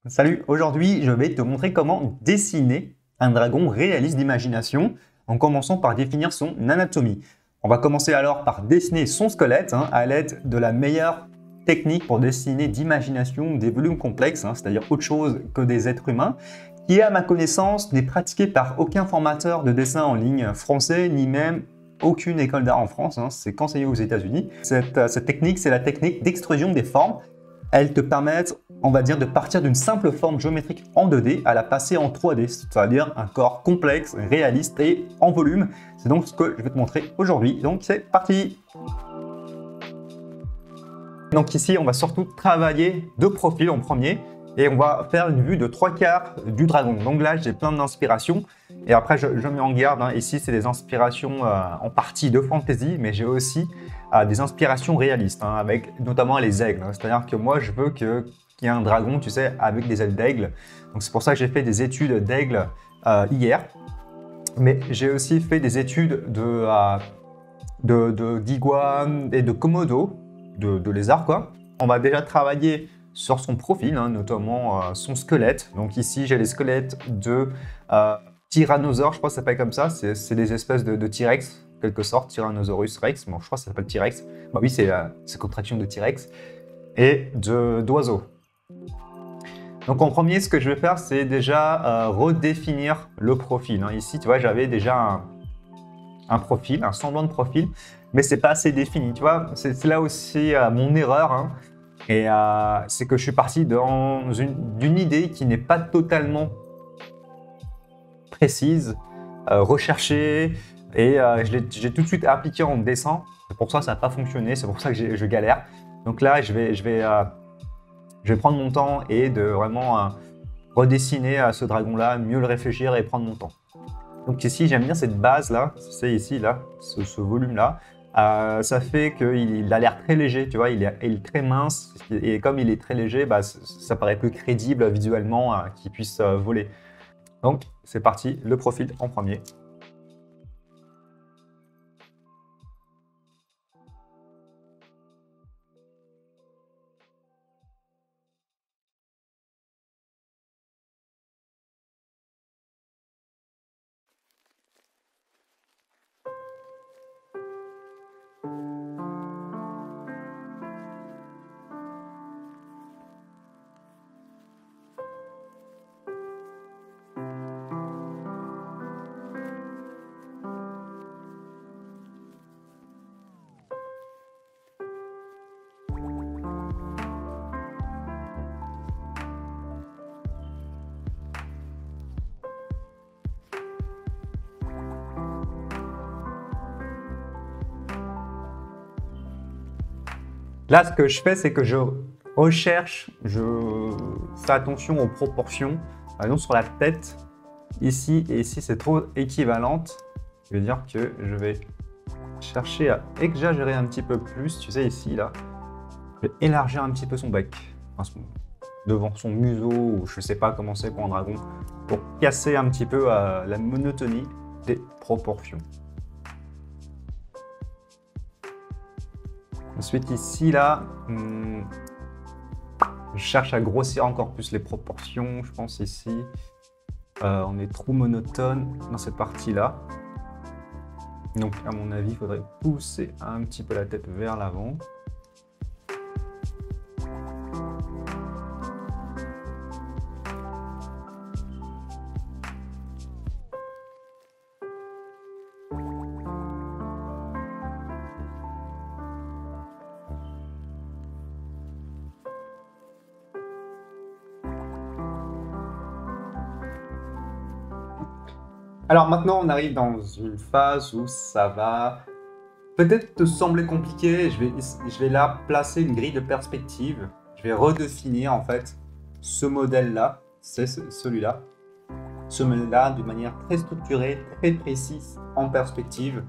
Salut, aujourd'hui je vais te montrer comment dessiner un dragon réaliste d'imagination en commençant par définir son anatomie. On va commencer alors par dessiner son squelette à l'aide de la meilleure technique pour dessiner d'imagination des volumes complexes, c'est-à-dire autre chose que des êtres humains, qui à ma connaissance n'est pratiquée par aucun formateur de dessin en ligne français, ni même aucune école d'art en France, c'est qu'enseigné aux États-Unis. Cette technique, c'est la technique d'extrusion des formes. Elles te permettent, on va dire, de partir d'une simple forme géométrique en 2D à la passer en 3D, c'est-à-dire un corps complexe, réaliste et en volume. C'est donc ce que je vais te montrer aujourd'hui. Donc c'est parti! Donc ici, on va surtout travailler de profil en premier et on va faire une vue de 3/4 du dragon. Donc là, j'ai plein d'inspirations et après, je mets en garde. Ici, c'est des inspirations en partie de fantasy, mais j'ai aussi des inspirations réalistes, avec notamment les aigles. C'est-à-dire que moi, je veux qu'il y ait un dragon, tu sais, avec des ailes d'aigle. Donc c'est pour ça que j'ai fait des études d'aigle hier. Mais j'ai aussi fait des études d'iguane et de komodo, de lézard, quoi. On va déjà travailler sur son profil, notamment son squelette. Donc ici, j'ai les squelettes de tyrannosaures, je crois que ça s'appelle comme ça. C'est des espèces de T-Rex, en quelque sorte, Tyrannosaurus Rex. Bon, je crois que ça s'appelle T-Rex. Bah oui, c'est contraction de T-Rex. Et d'oiseaux. Donc en premier, ce que je vais faire, c'est déjà redéfinir le profil. Ici, tu vois, j'avais déjà un profil, un semblant de profil, mais c'est pas assez défini. Tu vois, c'est là aussi mon erreur. Et c'est que je suis parti d'une idée qui n'est pas totalement précise, recherchée, et j'ai tout de suite appliqué en dessin. C'est pour ça que ça n'a pas fonctionné, c'est pour ça que je galère. Donc là, je vais prendre mon temps et de vraiment redessiner ce dragon-là, mieux le réfléchir et prendre mon temps. Donc ici, j'aime bien cette base-là, c'est ici, là, ce volume-là. Ça fait qu'il a l'air très léger, tu vois, il est très mince. Et comme il est très léger, ça paraît plus crédible visuellement qu'il puisse voler. Donc, c'est parti, le profil en premier. Là, ce que je fais, c'est que je recherche, je fais attention aux proportions. Par exemple, sur la tête, ici et ici, c'est trop équivalente. Je veux dire que je vais chercher à exagérer un petit peu plus. Tu sais, ici, là, je vais élargir un petit peu son bec. Enfin, devant son museau, ou je ne sais pas comment c'est pour un dragon, pour casser un petit peu la monotonie des proportions. Ensuite, ici, là, je cherche à grossir encore plus les proportions. Je pense ici, on est trop monotone dans cette partie-là. Donc, à mon avis, il faudrait pousser un petit peu la tête vers l'avant. Alors maintenant, on arrive dans une phase où ça va peut-être te sembler compliqué. Je vais là placer une grille de perspective. Je vais redéfinir en fait ce modèle-là, c'est celui-là. Ce modèle-là d'une manière très structurée, très précise en perspective.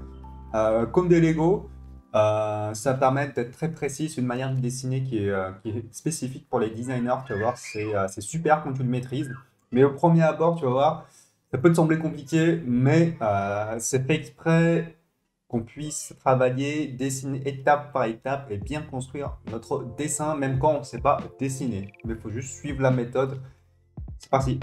Comme des Lego, ça permet d'être très précis, une manière de dessiner qui est spécifique pour les designers. Tu vas voir, c'est super quand tu le maîtrises. Mais au premier abord, tu vas voir, ça peut te sembler compliqué, mais c'est fait exprès qu'on puisse travailler, dessiner étape par étape et bien construire notre dessin, même quand on ne sait pas dessiner. Mais il faut juste suivre la méthode C'est parti.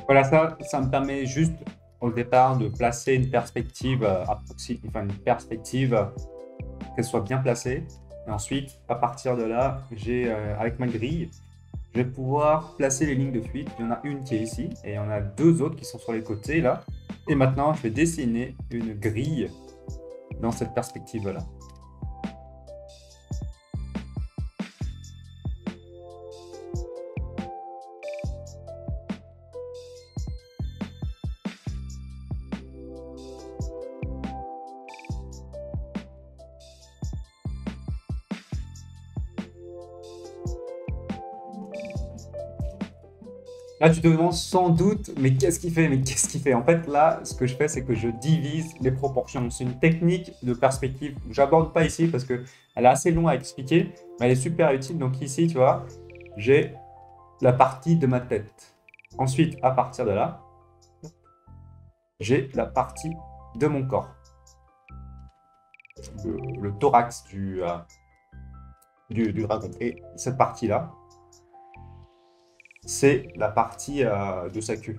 Voilà, ça me permet juste au départ de placer une perspective une perspective qu'elle soit bien placée. Et ensuite, à partir de là, avec ma grille, je vais pouvoir placer les lignes de fuite. Il y en a une qui est ici et il y en a deux autres qui sont sur les côtés là. Et maintenant, je vais dessiner une grille dans cette perspective-là. Là, tu te demandes sans doute, mais qu'est-ce qu'il fait? Mais qu'est-ce qu'il fait? En fait, là, ce que je fais, c'est que je divise les proportions. C'est une technique de perspective que j'aborde pas ici parce qu'elle est assez longue à expliquer, mais elle est super utile. Donc ici, tu vois, j'ai la partie de ma tête. Ensuite, à partir de là, j'ai la partie de mon corps. Le thorax du dragon. Et cette partie-là, c'est la partie de sa queue.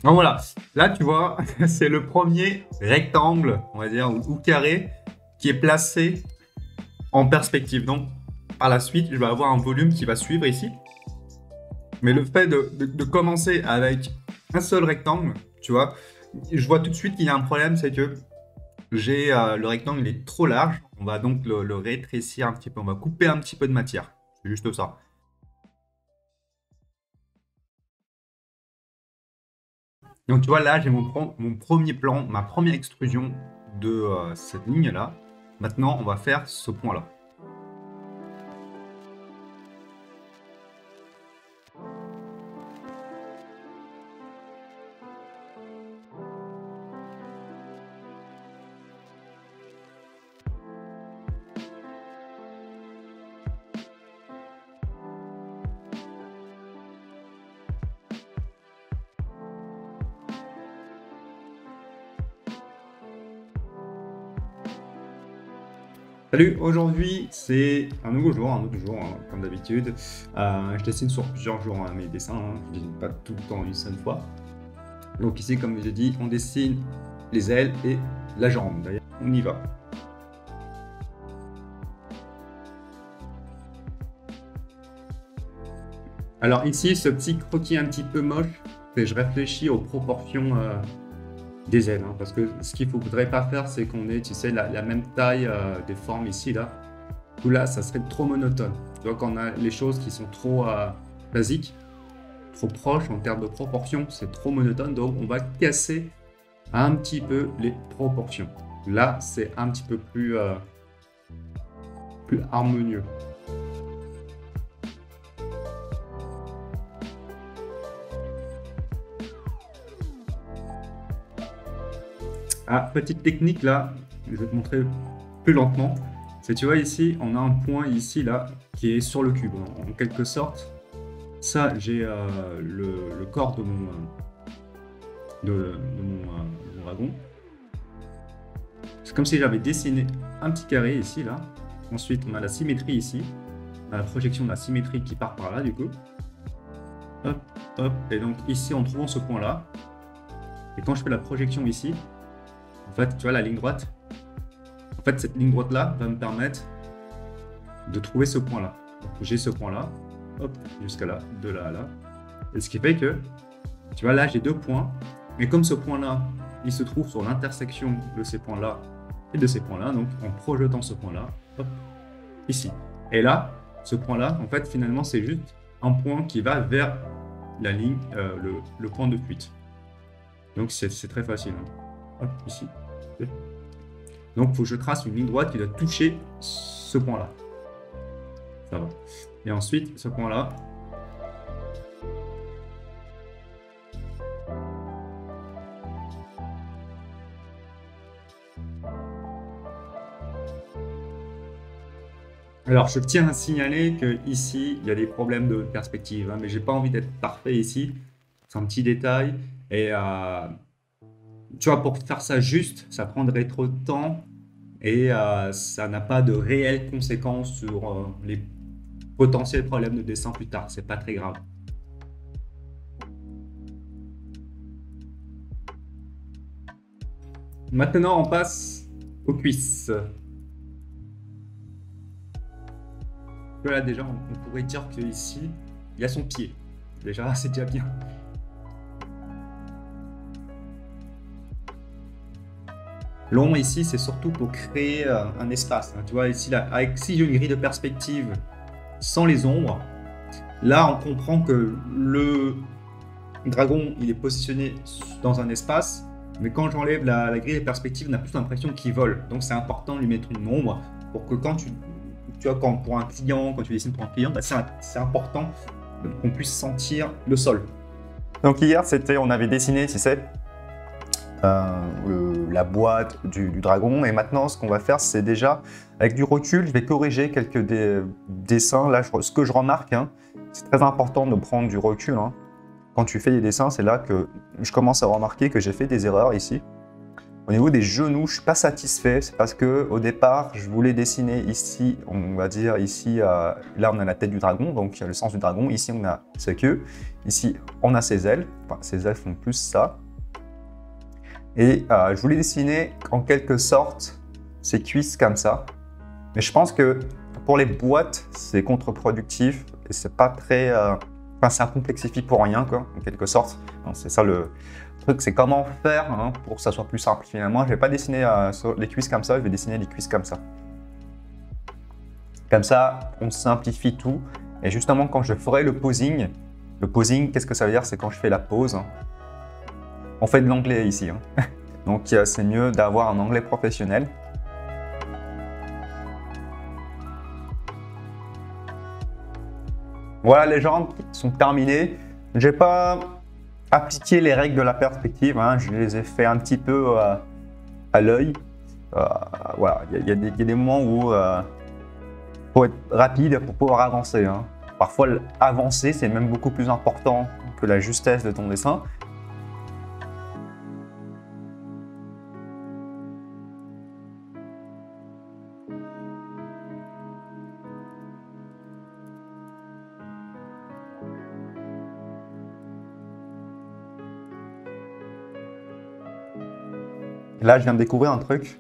Donc voilà, là tu vois, c'est le premier rectangle, on va dire, ou carré, qui est placé en perspective. Donc par la suite, je vais avoir un volume qui va suivre ici. Mais le fait de commencer avec un seul rectangle, tu vois, je vois tout de suite qu'il y a un problème, c'est que le rectangle il est trop large. On va donc le rétrécir un petit peu, on va couper un petit peu de matière. C'est juste ça. Donc tu vois là, j'ai mon premier plan, ma première extrusion de cette ligne-là. Maintenant, on va faire ce point-là. Salut, aujourd'hui c'est un nouveau jour, hein, comme d'habitude. Je dessine sur plusieurs jours mes dessins, hein. Je ne dessine pas tout le temps une seule fois. Donc ici, comme je l'ai dit, on dessine les ailes et la jambe. D'ailleurs, on y va. Alors ici, ce petit croquis un petit peu moche, je réfléchis aux proportions des ailes, hein, parce que ce qu'il ne faudrait pas faire, c'est qu'on ait, tu sais, la même taille des formes ici, là. Où là, ça serait trop monotone. Tu vois, quand on a les choses qui sont trop basiques, trop proches en termes de proportions, c'est trop monotone, donc on va casser un petit peu les proportions. Là, c'est un petit peu plus harmonieux. Ah, petite technique là, je vais te montrer plus lentement. C'est, tu vois ici, on a un point ici là qui est sur le cube. En quelque sorte, ça j'ai le corps de mon dragon. C'est comme si j'avais dessiné un petit carré ici là. Ensuite, on a la symétrie ici, on a la projection de la symétrie qui part par là du coup. Hop, hop. Et donc ici, en trouvant ce point là, et quand je fais la projection ici. En fait, tu vois la ligne droite? En fait, cette ligne droite-là va me permettre de trouver ce point-là. J'ai ce point-là, hop, jusqu'à là, de là à là. Et ce qui fait que, tu vois, là, j'ai deux points. Mais comme ce point-là, il se trouve sur l'intersection de ces points-là et de ces points-là, donc en projetant ce point-là, hop, ici. Et là, ce point-là, en fait, finalement, c'est juste un point qui va vers la ligne, le point de fuite. Donc c'est très facile. Hein. Hop, ici. Donc il faut que je trace une ligne droite qui doit toucher ce point-là. Ça va. Et ensuite, ce point-là. Alors, je tiens à signaler que ici, il y a des problèmes de perspective, hein, mais j'ai pas envie d'être parfait ici. C'est un petit détail. Et tu vois, pour faire ça juste, ça prendrait trop de temps et ça n'a pas de réelles conséquences sur les potentiels problèmes de dessin plus tard. C'est pas très grave. Maintenant, on passe aux cuisses. Là, déjà, on pourrait dire qu'ici, il y a son pied. Déjà, c'est déjà bien. L'ombre ici, c'est surtout pour créer un espace. Hein. Tu vois, ici, là, si j'ai une grille de perspective sans les ombres, là, on comprend que le dragon, il est positionné dans un espace, mais quand j'enlève la grille de perspective, on a plus l'impression qu'il vole. Donc, c'est important de lui mettre une ombre pour que quand tu vois, pour un client, quand tu dessines pour un client, bah, c'est important qu'on puisse sentir le sol. Donc hier, on avait dessiné, tu sais, la boîte du dragon, et maintenant, ce qu'on va faire, c'est déjà, avec du recul, je vais corriger quelques dessins. Là, ce que je remarque, hein, c'est très important de prendre du recul. Hein. Quand tu fais des dessins, c'est là que je commence à remarquer que j'ai fait des erreurs ici. Au niveau des genoux, je ne suis pas satisfait. C'est parce qu'au départ, je voulais dessiner ici, on va dire ici, là on a la tête du dragon, donc il y a le sens du dragon. Ici, on a sa queue. Ici, on a ses ailes. Enfin, ses ailes font plus ça. Et je voulais dessiner en quelque sorte ses cuisses comme ça. Mais je pense que pour les boîtes, c'est contre-productif et c'est pas très. Enfin, ça complexifie pour rien, quoi, en quelque sorte. C'est ça le truc, c'est comment faire hein, pour que ça soit plus simple. Finalement, je vais pas dessiner les cuisses comme ça, je vais dessiner les cuisses comme ça. Comme ça, on simplifie tout. Et justement, quand je ferai le posing, qu'est-ce que ça veut dire? C'est quand je fais la pose. Hein. On fait de l'anglais ici. Hein. Donc, c'est mieux d'avoir un anglais professionnel. Voilà, les jambes sont terminées. Je n'ai pas appliqué les règles de la perspective. Hein. Je les ai fait un petit peu à l'œil. Voilà, il y a des moments où il faut être rapide pour pouvoir avancer. Hein. Parfois, avancer, c'est même beaucoup plus important que la justesse de ton dessin. Là, je viens de découvrir un truc.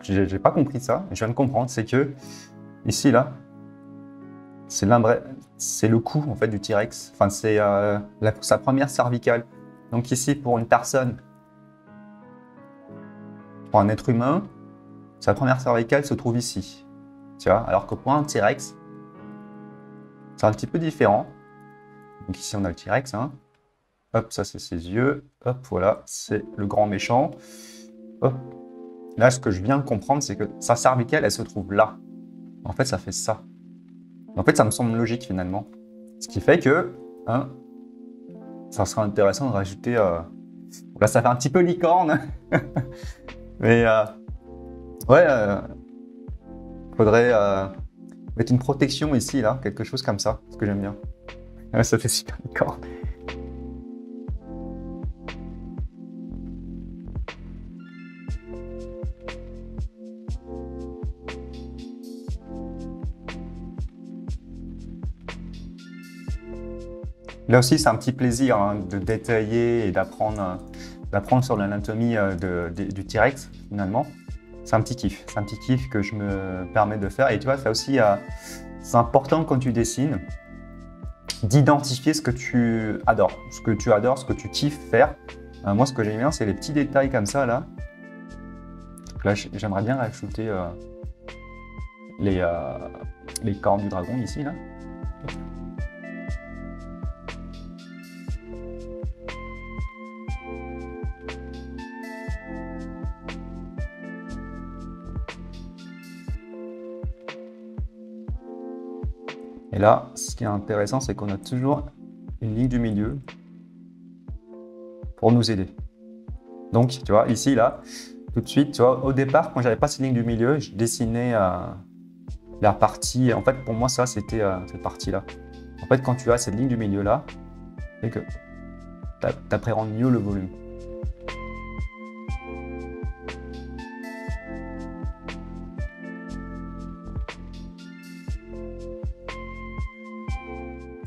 J'ai pas compris ça. Je viens de comprendre. C'est que ici, là, c'est le cou en fait du T-Rex. Enfin, c'est sa première cervicale. Donc ici, pour une personne, pour un être humain, sa première cervicale se trouve ici. Tu vois, alors que pour un T-Rex, c'est un petit peu différent. Donc ici, on a le T-Rex. Hein. Hop, ça c'est ses yeux. Hop, voilà, c'est le grand méchant. Hop. Là, ce que je viens de comprendre, c'est que sa cervicale, elle se trouve là. En fait, ça fait ça. En fait, ça me semble logique finalement. Ce qui fait que, hein, ça serait intéressant de rajouter. Là, ça fait un petit peu licorne. Mais ouais, faudrait mettre une protection ici, là, quelque chose comme ça, ce que j'aime bien. Ouais, ça fait super licorne. Là aussi, c'est un petit plaisir hein, de détailler et d'apprendre sur l'anatomie du T-Rex, finalement. C'est un petit kiff. C'est un petit kiff que je me permets de faire. Et tu vois, ça aussi, c'est important quand tu dessines, d'identifier ce que tu adores, ce que tu kiffes faire. Moi, ce que j'aime bien, c'est les petits détails comme ça, là. Donc là, j'aimerais bien rajouter les cornes du dragon, ici, là. Et là, ce qui est intéressant, c'est qu'on a toujours une ligne du milieu pour nous aider. Donc, tu vois, ici, là, tout de suite, tu vois, au départ, quand j'avais pas cette ligne du milieu, je dessinais la partie. En fait, pour moi, ça, c'était cette partie-là. En fait, quand tu as cette ligne du milieu là, c'est que tu appréhendes mieux le volume.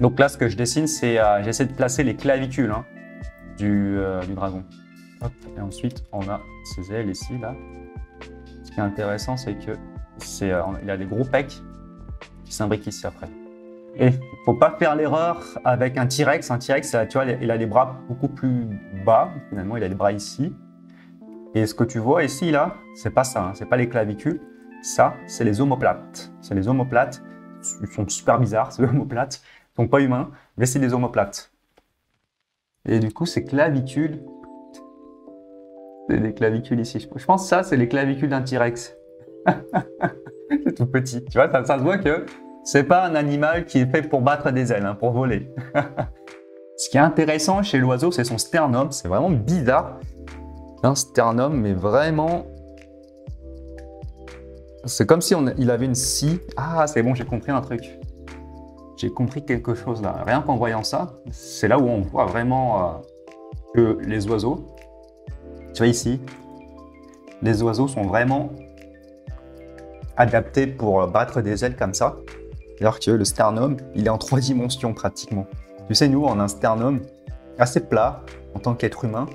Donc là, ce que je dessine, c'est j'essaie de placer les clavicules hein, du dragon. Hop, et ensuite, on a ses ailes ici, là. Ce qui est intéressant, c'est que il a des gros pecs qui s'imbriquent ici après. Et il ne faut pas faire l'erreur avec un T-Rex. Un T-Rex, tu vois, il a les bras beaucoup plus bas. Finalement, il a les bras ici. Et ce que tu vois ici, là, c'est pas ça. Hein, c'est pas les clavicules. Ça, c'est les omoplates. C'est les omoplates. Ils sont super bizarres, ces omoplates. Ils ne sont pas humains, mais c'est des omoplates. Et du coup, ces clavicules, c'est des clavicules ici. Je pense que ça, c'est les clavicules d'un T-Rex. C'est tout petit. Tu vois, ça se voit que c'est pas un animal qui est fait pour battre des ailes, hein, pour voler. Ce qui est intéressant chez l'oiseau, c'est son sternum. C'est vraiment bizarre. Un sternum, mais vraiment... C'est comme si il avait une scie. Ah, c'est bon, j'ai compris un truc. J'ai compris quelque chose là. Rien qu'en voyant ça, c'est là où on voit vraiment que les oiseaux, tu vois ici, les oiseaux sont vraiment adaptés pour battre des ailes comme ça. Alors que le sternum, il est en 3 dimensions pratiquement. Tu sais, nous, on a un sternum assez plat en tant qu'être humain.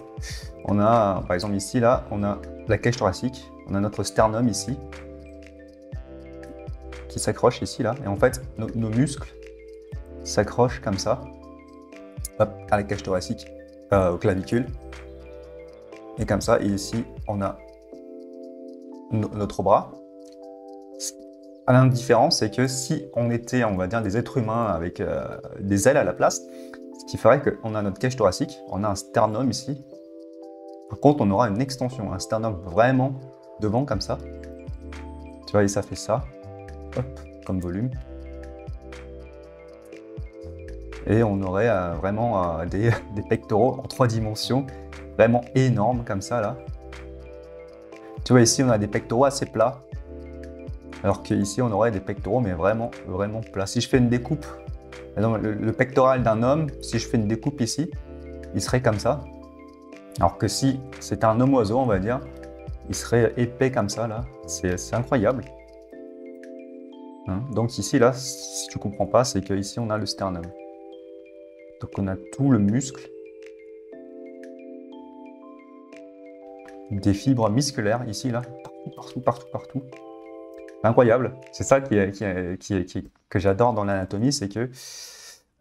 On a, par exemple ici, là, on a la cage thoracique. On a notre sternum ici, qui s'accroche ici, là. Et en fait, nos muscles s'accrochent comme ça, hop, à la cage thoracique, aux clavicules. Et comme ça, et ici, on a notre bras. La différence, c'est que si on était, on va dire, des êtres humains avec des ailes à la place, ce qui ferait qu'on a notre cage thoracique, on a un sternum ici. Par contre, on aura une extension, un sternum vraiment devant comme ça. Tu vois, et ça fait ça, hop, comme volume. Et on aurait vraiment des pectoraux en 3 dimensions, vraiment énormes comme ça là. Tu vois, ici, on a des pectoraux assez plats. Alors qu'ici, on aurait des pectoraux, mais vraiment, vraiment plats. Si je fais une découpe, le pectoral d'un homme, si je fais une découpe ici, il serait comme ça. Alors que si c'était un homme-oiseau, on va dire, il serait épais comme ça, là. C'est incroyable. Hein? Donc ici, là, si tu ne comprends pas, c'est qu'ici, on a le sternum. Donc on a tout le muscle. Des fibres musculaires ici, là. Partout, partout, partout. Incroyable. C'est ça que j'adore dans l'anatomie, c'est que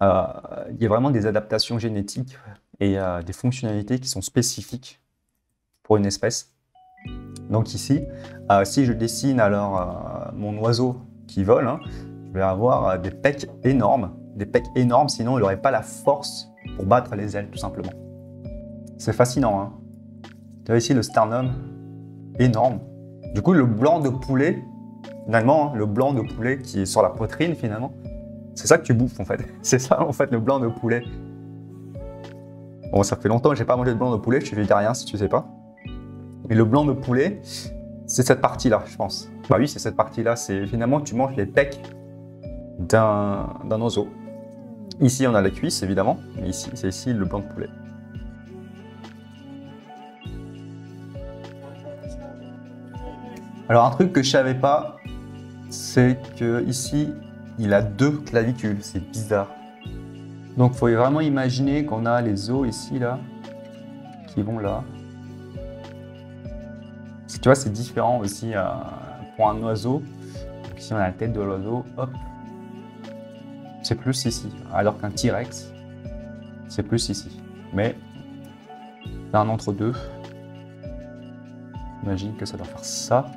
il y a vraiment des adaptations génétiques et des fonctionnalités qui sont spécifiques pour une espèce. Donc ici, si je dessine alors mon oiseau qui vole, hein, je vais avoir des pecs énormes. Des pecs énormes, sinon il n'aurait pas la force pour battre les ailes, tout simplement. C'est fascinant. Hein. Tu vois ici le sternum énorme. Du coup, le blanc de poulet, finalement, hein, le blanc de poulet qui est sur la poitrine, finalement, c'est ça que tu bouffes, en fait. C'est ça, en fait, le blanc de poulet. Bon, ça fait longtemps que je n'ai pas mangé de blanc de poulet, je suis végétarien, si tu ne sais pas. Mais le blanc de poulet, c'est cette partie-là, je pense. Bah oui, c'est cette partie-là. C'est finalement, tu manges les pecs d'un oiseau. Ici, on a la cuisse, évidemment. Mais ici, c'est ici le blanc de poulet. Alors, un truc que je savais pas, c'est que ici, il a 2 clavicules. C'est bizarre. Donc, il faut vraiment imaginer qu'on a les os ici, là, qui vont là. Tu vois, c'est différent aussi pour un oiseau. Donc, ici, on a la tête de l'oiseau, hop. C'est plus ici. Alors qu'un T-Rex, c'est plus ici. Mais, c'est un entre-deux. Imagine que ça doit faire ça.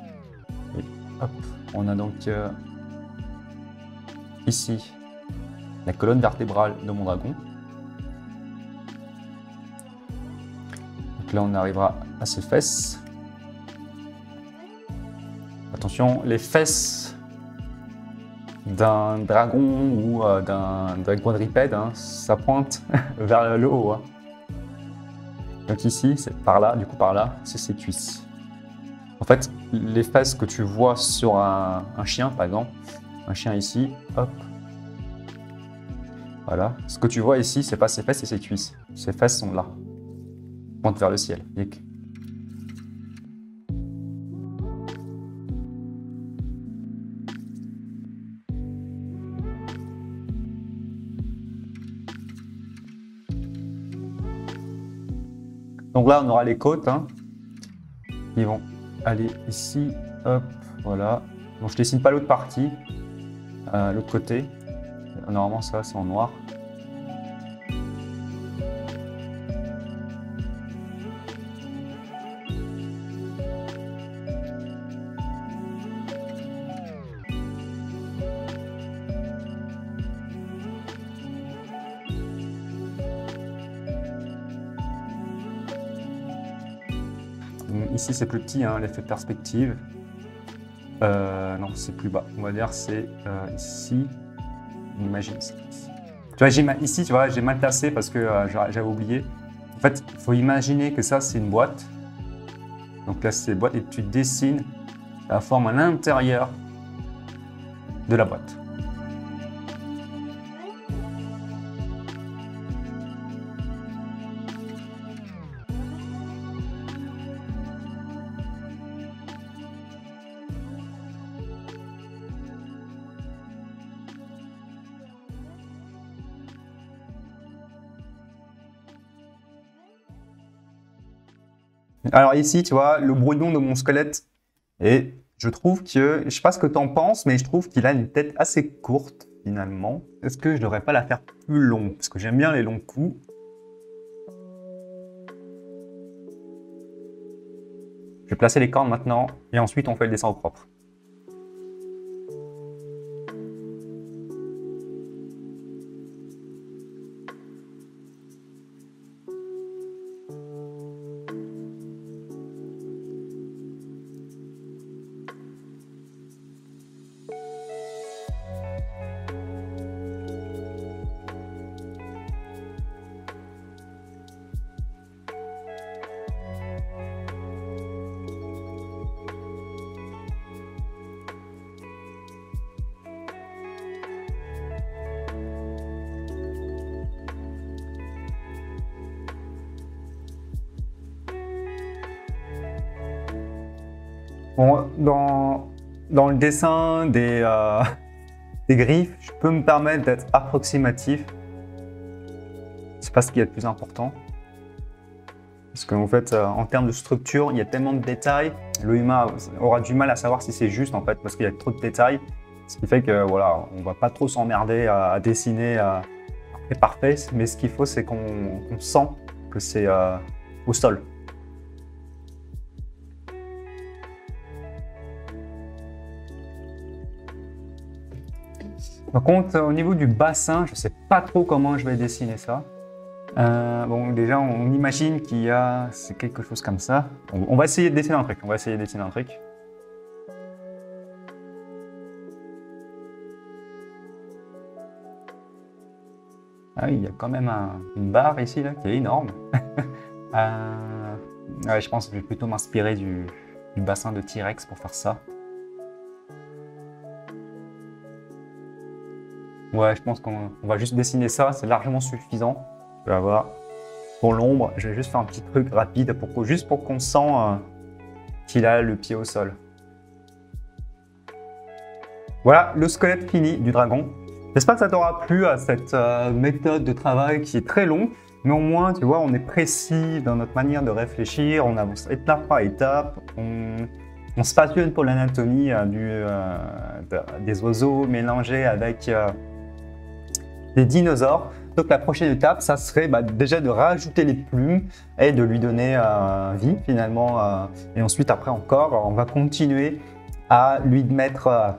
Et hop, on a donc ici la colonne vertébrale de mon dragon. Donc là, on arrivera à ses fesses. Attention, les fesses d'un dragon ou d'un quadrupède, hein, ça pointe vers le haut. Hein. Donc ici, c'est par là, du coup par là, c'est ses cuisses. En fait, les fesses que tu vois sur un chien, par exemple, un chien ici, hop. Voilà. Ce que tu vois ici, c'est pas ses fesses, c'est ses cuisses. Ses fesses sont là. Pointent vers le ciel. Donc là, on aura les côtes. Hein. Ils vont aller ici. Hop. Voilà. Donc je dessine pas l'autre partie. L'autre côté. Normalement, ça, c'est en noir. Ici, c'est plus petit, hein, l'effet de perspective. Non, c'est plus bas. On va dire c'est ici. On imagine ça. Tu vois, ici, tu vois, j'ai mal placé parce que j'avais oublié. En fait, il faut imaginer que ça, c'est une boîte. Donc là, c'est une boîte et tu dessines la forme à l'intérieur de la boîte. Alors ici, tu vois, le brouillon de mon squelette, et je trouve que, je sais pas ce que tu en penses, mais je trouve qu'il a une tête assez courte, finalement. Est-ce que je devrais pas la faire plus longue? Parce que j'aime bien les longs coups. Je vais placer les cornes maintenant, et ensuite on fait le dessin au propre. Bon, dans le dessin des griffes, je peux me permettre d'être approximatif. C'est pas ce qu'il y a de plus important. Parce qu'en fait, en termes de structure, il y a tellement de détails. Le humain aura du mal à savoir si c'est juste, en fait, parce qu'il y a trop de détails. Ce qui fait que, voilà, on va pas trop s'emmerder à dessiner parfait. Mais ce qu'il faut, c'est qu'on sent que c'est au sol. Par contre, au niveau du bassin, je ne sais pas trop comment je vais dessiner ça. Bon, déjà, on imagine qu'il y a c'est quelque chose comme ça. On va essayer de dessiner un truc. Ah oui, il y a quand même une barre ici là, qui est énorme. Ouais, je pense que je vais plutôt m'inspirer du bassin de T-Rex pour faire ça. Ouais, je pense qu'on va juste dessiner ça, c'est largement suffisant. Je vais avoir pour l'ombre, je vais juste faire un petit truc rapide juste pour qu'on sent qu'il a le pied au sol. Voilà le squelette fini du dragon. J'espère que ça t'aura plu à cette méthode de travail qui est très longue. Mais au moins, tu vois, on est précis dans notre manière de réfléchir, on avance étape par étape, on se passionne pour l'anatomie des oiseaux mélangés avec des dinosaures. Donc la prochaine étape, ça serait déjà de rajouter les plumes et de lui donner vie finalement. Et ensuite, après encore, on va continuer à lui mettre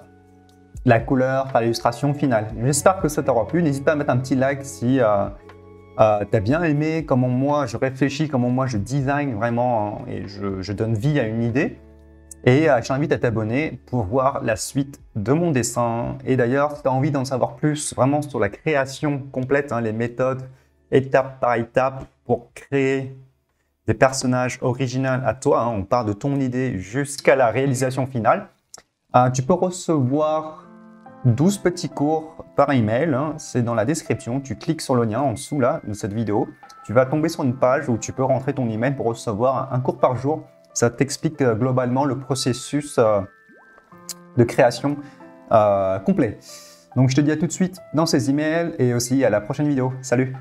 la couleur à l'illustration finale. J'espère que ça t'aura plu. N'hésite pas à mettre un petit like si t'as bien aimé comment moi je réfléchis, comment moi je design vraiment et je donne vie à une idée. Et je t'invite à t'abonner pour voir la suite de mon dessin. Et d'ailleurs, si tu as envie d'en savoir plus vraiment sur la création complète, hein, les méthodes étape par étape pour créer des personnages originaux à toi, hein, on part de ton idée jusqu'à la réalisation finale, tu peux recevoir 12 petits cours par email, hein, c'est dans la description, tu cliques sur le lien en dessous là, de cette vidéo, tu vas tomber sur une page où tu peux rentrer ton email pour recevoir un cours par jour. Ça t'explique globalement le processus de création complet. Donc je te dis à tout de suite dans ces emails et aussi à la prochaine vidéo. Salut!